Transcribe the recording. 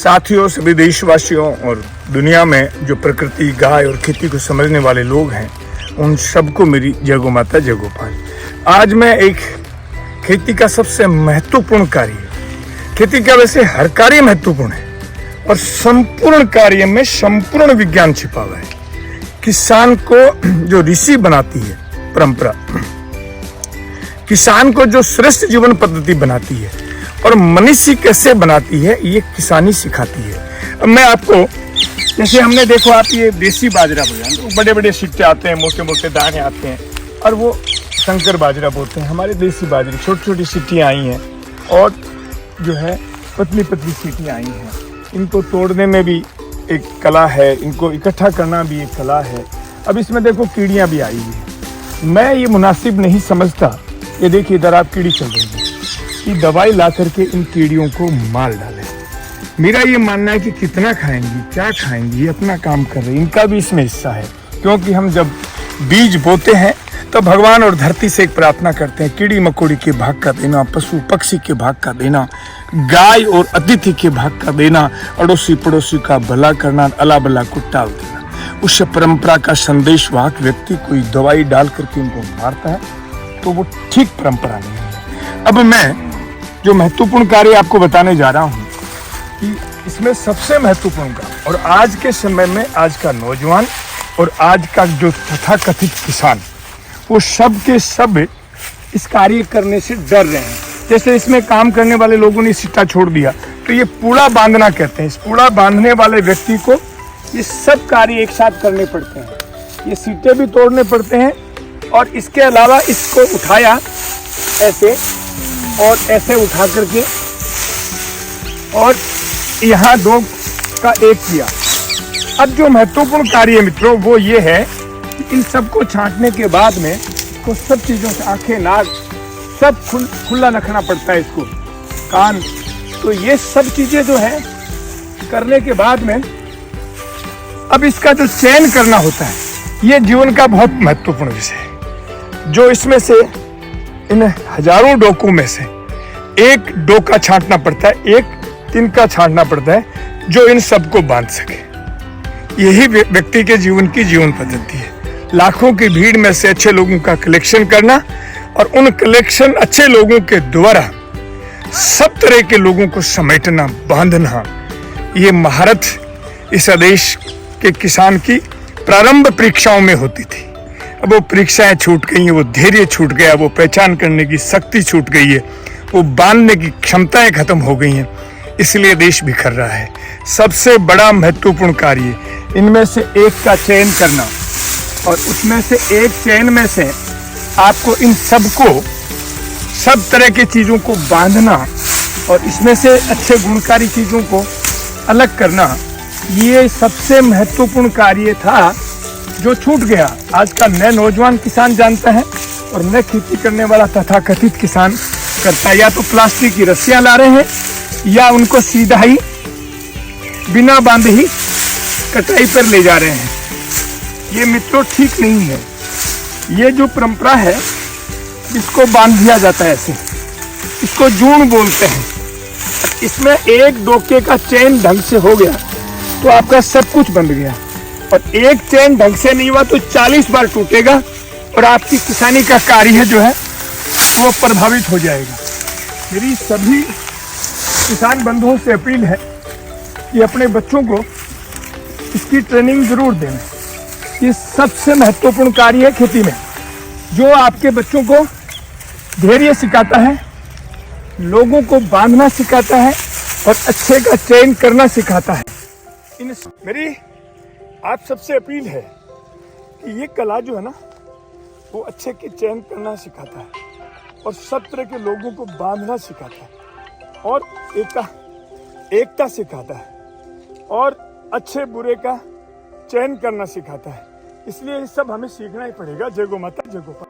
साथियों, सभी देशवासियों और दुनिया में जो प्रकृति, गाय और खेती को समझने वाले लोग हैं, उन सबको मेरी जय गौ माता, जय गोपाल। आज मैं एक खेती का सबसे महत्वपूर्ण कार्य, खेती का वैसे हर कार्य महत्वपूर्ण है और संपूर्ण कार्य में संपूर्ण विज्ञान छिपा हुआ है। किसान को जो ऋषि बनाती है परंपरा, किसान को जो श्रेष्ठ जीवन पद्धति बनाती है और मनुष्य कैसे बनाती है, ये किसानी सिखाती है। अब मैं आपको, जैसे हमने देखो, आप ये देसी बाजरा बोया, तो बड़े बड़े सिट्टे आते हैं, मोटे मोटे दाने आते हैं और वो शंकर बाजरा बोलते हैं। हमारे देसी बाजरे छोटी छोटी सिट्टियाँ आई हैं और जो है पतली पतली सीटियाँ आई हैं। इनको तोड़ने में भी एक कला है, इनको इकट्ठा करना भी एक कला है। अब इसमें देखो कीड़ियाँ भी आई हैं। मैं ये मुनासिब नहीं समझता, ये देखिए इधर आप कीड़ी चल रही है, कि दवाई ला करके इन कीड़ियों को मार डालें। मेरा ये मानना है कि कितना खाएंगी, क्या खाएंगी, ये अपना काम कर रहे हैं, इनका भी इसमें हिस्सा है। क्योंकि हम जब बीज बोते हैं तो भगवान और धरती से एक प्रार्थना करते हैं, कीड़ी मकोड़ी के भाग का देना, पशु पक्षी के भाग का देना, गाय और अतिथि के भाग का देना, अड़ोसी पड़ोसी का भला करना, अला बला को टाल देना। उस परंपरा का संदेशवाहक व्यक्ति कोई दवाई डाल करके उनको मारता है तो वो ठीक परंपरा नहीं है। अब मैं जो महत्वपूर्ण कार्य आपको बताने जा रहा हूँ कि इसमें सबसे महत्वपूर्ण का, और आज के समय में आज का नौजवान और आज का जो तथाकथित किसान, वो सब के सब इस कार्य करने से डर रहे हैं। जैसे इसमें काम करने वाले लोगों ने सिट्टा छोड़ दिया तो ये पूड़ा बांधना कहते हैं। इस पूड़ा बांधने वाले व्यक्ति को ये सब कार्य एक साथ करने पड़ते हैं, ये सिट्टे भी तोड़ने पड़ते हैं और इसके अलावा इसको उठाया ऐसे और ऐसे उठा करके और यहाँ दो का एक किया। अब जो महत्वपूर्ण कार्य मित्रों वो ये है कि इन सबको छांटने के बाद में तो सब चीज़ों से आंखें, नाक सब खुला रखना पड़ता है, इसको कान। तो ये सब चीज़ें जो है करने के बाद में अब इसका जो चयन करना होता है, ये जीवन का बहुत महत्वपूर्ण विषय है। जो इसमें से इन हजारों डोकों में से एक डोका छांटना पड़ता है, एक तिनका छांटना पड़ता है जो इन सबको बांध सके। यही व्यक्ति के जीवन की जीवन पद्धति है। लाखों की भीड़ में से अच्छे लोगों का कलेक्शन करना और उन कलेक्शन अच्छे लोगों के द्वारा सब तरह के लोगों को समेटना, बांधना, ये महारत इस देश के किसान की प्रारंभ परीक्षाओं में होती थी। अब वो परीक्षाएं छूट गई हैं, वो धैर्य छूट गया, वो पहचान करने की शक्ति छूट गई है, वो बांधने की क्षमताएं खत्म हो गई हैं। इसलिए देश बिखर रहा है। सबसे बड़ा महत्वपूर्ण कार्य इनमें से एक का चयन करना और उसमें से एक चयन में से आपको इन सबको, सब तरह की चीज़ों को बांधना और इसमें से अच्छे गुणकारी चीज़ों को अलग करना, ये सबसे महत्वपूर्ण कार्य था जो छूट गया। आज का नए नौजवान किसान जानता है और नए खेती करने वाला तथाकथित किसान करता है। या तो प्लास्टिक की रस्सियां ला रहे हैं या उनको सीधा ही बिना बांधे ही कटाई पर ले जा रहे हैं। ये मित्रों ठीक नहीं है। ये जो परंपरा है, इसको बांध दिया जाता है ऐसे, इसको जून बोलते हैं। इसमें एक डोके का चैन ढंग से हो गया तो आपका सब कुछ बंध गया, और एक चैन ढंग से नहीं हुआ तो 40 बार टूटेगा और आपकी किसानी का कार्य जो है वो प्रभावित हो जाएगा। मेरी सभी किसान बंधुओं से अपील है कि अपने बच्चों को इसकी ट्रेनिंग जरूर दें। ये सबसे महत्वपूर्ण कार्य है खेती में, जो आपके बच्चों को धैर्य सिखाता है, लोगों को बांधना सिखाता है और अच्छे का चयन करना सिखाता है। मेरी आप सबसे अपील है कि ये कला जो है ना, वो अच्छे के चयन करना सिखाता है और सब तरह के लोगों को बांधना सिखाता है और एकता सिखाता है और अच्छे बुरे का चयन करना सिखाता है। इसलिए ये सब हमें सीखना ही पड़ेगा। जय गौ माता, जय गोपाल।